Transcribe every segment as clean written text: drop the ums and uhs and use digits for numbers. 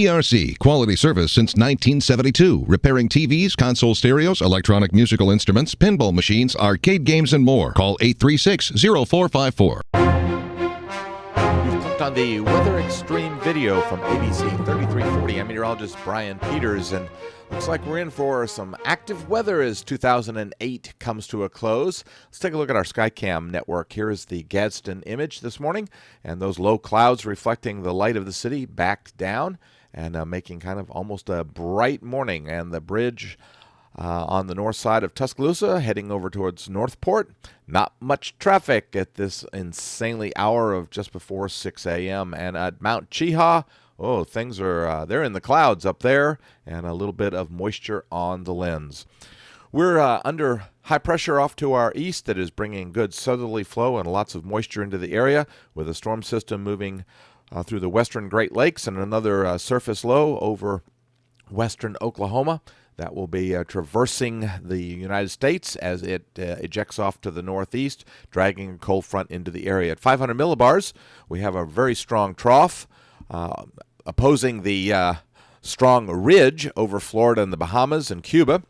ERC, quality service since 1972. Repairing TVs, console stereos, electronic musical instruments, pinball machines, arcade games, and more. Call 836-0454. You've clicked on the Weather Xtreme video from ABC 3340. I'm meteorologist Brian Peters, and looks like we're in for some active weather as 2008 comes to a close. Let's take a look at our Skycam network. Here is the Gadsden image this morning, and those low clouds reflecting the light of the city back down and making kind of almost a bright morning. And the bridge on the north side of Tuscaloosa heading over towards Northport. Not much traffic at this insanely hour of just before 6 a.m. And at Mount Cheaha, oh, things are, they're in the clouds up there, and a little bit of moisture on the lens. We're under high pressure off to our east that is bringing good southerly flow and lots of moisture into the area, with a storm system moving through the western Great Lakes and another surface low over western Oklahoma. That will be traversing the United States as it ejects off to the northeast, dragging a cold front into the area. At 500 millibars, we have a very strong trough opposing the strong ridge over Florida and the Bahamas and Cuba.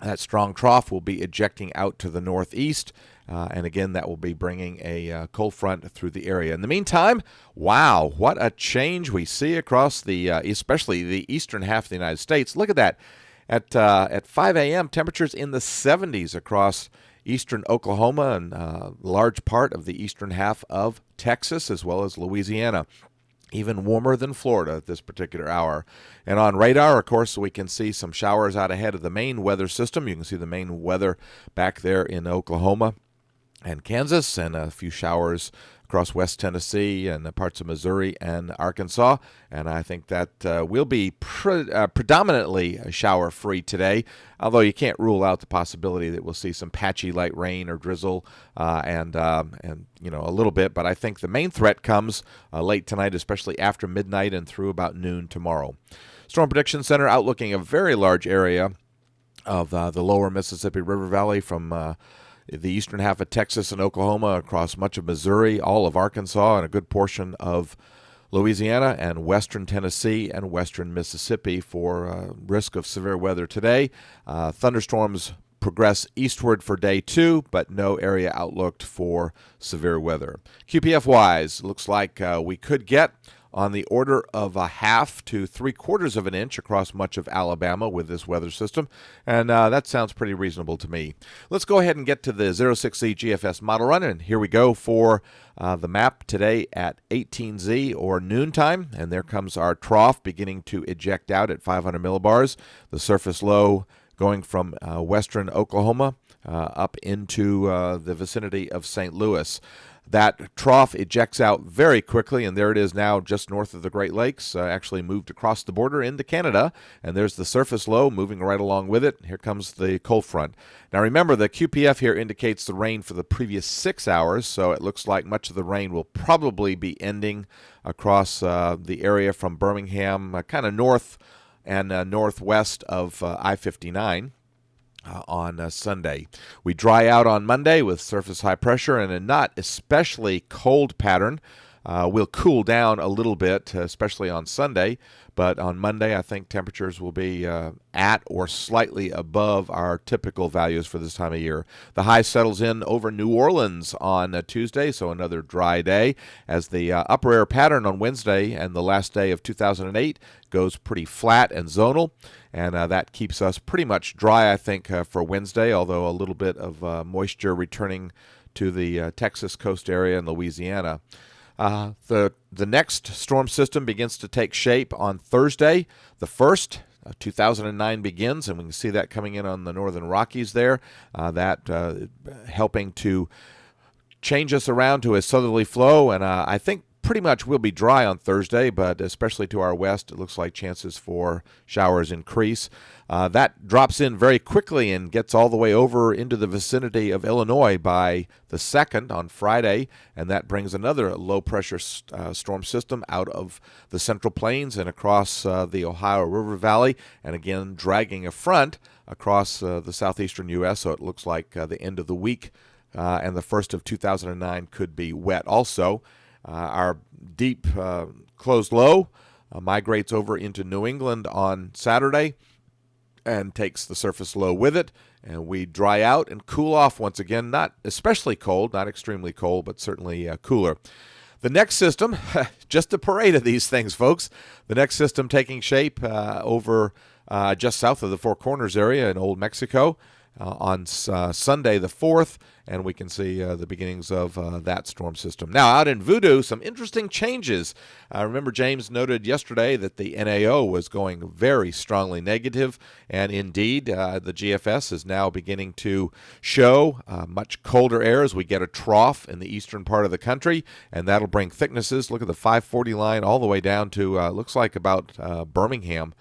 That strong trough will be ejecting out to the northeast, and again, that will be bringing a cold front through the area. In the meantime, wow, what a change we see across the, especially the eastern half of the United States. Look at that. At 5 a.m., temperatures in the 70s across eastern Oklahoma and a large part of the eastern half of Texas, as well as Louisiana. Even warmer than Florida at this particular hour. And on radar, of course, we can see some showers out ahead of the main weather system. You can see the main weather back there in Oklahoma and Kansas, and a few showers across West Tennessee and parts of Missouri and Arkansas. And I think that will be predominantly shower-free today, although you can't rule out the possibility that we'll see some patchy light rain or drizzle and you know, a little bit. But I think the main threat comes late tonight, especially after midnight and through about noon tomorrow. Storm Prediction Center outlooking a very large area of the lower Mississippi River Valley from the eastern half of Texas and Oklahoma, across much of Missouri, all of Arkansas, and a good portion of Louisiana and western Tennessee and western Mississippi for risk of severe weather today. Thunderstorms progress eastward for day 2, but no area outlooked for severe weather. QPF-wise, looks like we could get on the order of a half to 3/4 of an inch across much of Alabama with this weather system, and that sounds pretty reasonable to me. Let's go ahead and get to the 06Z GFS model run, and here we go for the map today at 18Z or noontime, and there comes our trough beginning to eject out at 500 millibars. The surface low going from western Oklahoma up into the vicinity of St. Louis. That trough ejects out very quickly, and there it is now just north of the Great Lakes, actually moved across the border into Canada, and there's the surface low moving right along with it. Here comes the cold front. Now remember, the QPF here indicates the rain for the previous 6 hours, so it looks like much of the rain will probably be ending across the area from Birmingham, kind of north and northwest of I-59. On Sunday. We dry out on Monday with surface high pressure and a not especially cold pattern. We'll cool down a little bit, especially on Sunday, but on Monday I think temperatures will be at or slightly above our typical values for this time of year. The high settles in over New Orleans on Tuesday, so another dry day, as the upper air pattern on Wednesday and the last day of 2008 goes pretty flat and zonal, and that keeps us pretty much dry, I think, for Wednesday, although a little bit of moisture returning to the Texas coast area and Louisiana. The next storm system begins to take shape on Thursday. The 1st, 2009 begins, and we can see that coming in on the northern Rockies there. That helping to change us around to a southerly flow, and I think pretty much will be dry on Thursday, but especially to our west, it looks like chances for showers increase. That drops in very quickly and gets all the way over into the vicinity of Illinois by the 2nd on Friday, and that brings another low-pressure storm system out of the Central Plains and across the Ohio River Valley, and again dragging a front across the southeastern U.S., so it looks like the end of the week and the 1st of 2009 could be wet also. Our deep closed low migrates over into New England on Saturday and takes the surface low with it, and we dry out and cool off once again. Not especially cold, not extremely cold, but certainly cooler. The next system, just a parade of these things, folks. The next system taking shape over just south of the Four Corners area in Old Mexico on Sunday the 4th, and we can see the beginnings of that storm system. Now, out in Voodoo, some interesting changes. Remember, James noted yesterday that the NAO was going very strongly negative, and indeed, the GFS is now beginning to show much colder air as we get a trough in the eastern part of the country, and that'll bring thicknesses. Look at the 540 line all the way down to, looks like about Birmingham.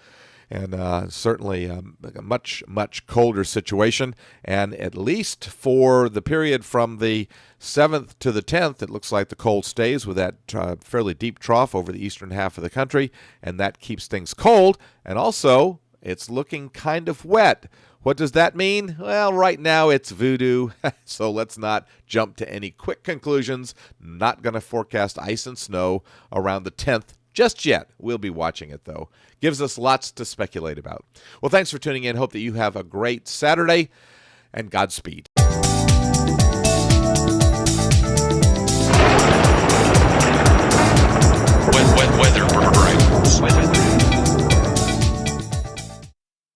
And certainly a much, much colder situation. And at least for the period from the 7th to the 10th, it looks like the cold stays with that fairly deep trough over the eastern half of the country, and that keeps things cold. And also, it's looking kind of wet. What does that mean? Well, right now it's voodoo, so let's not jump to any quick conclusions. Not going to forecast ice and snow around the 10th just yet. We'll be watching it, though. Gives us lots to speculate about. Well, thanks for tuning in. Hope that you have a great Saturday, and Godspeed.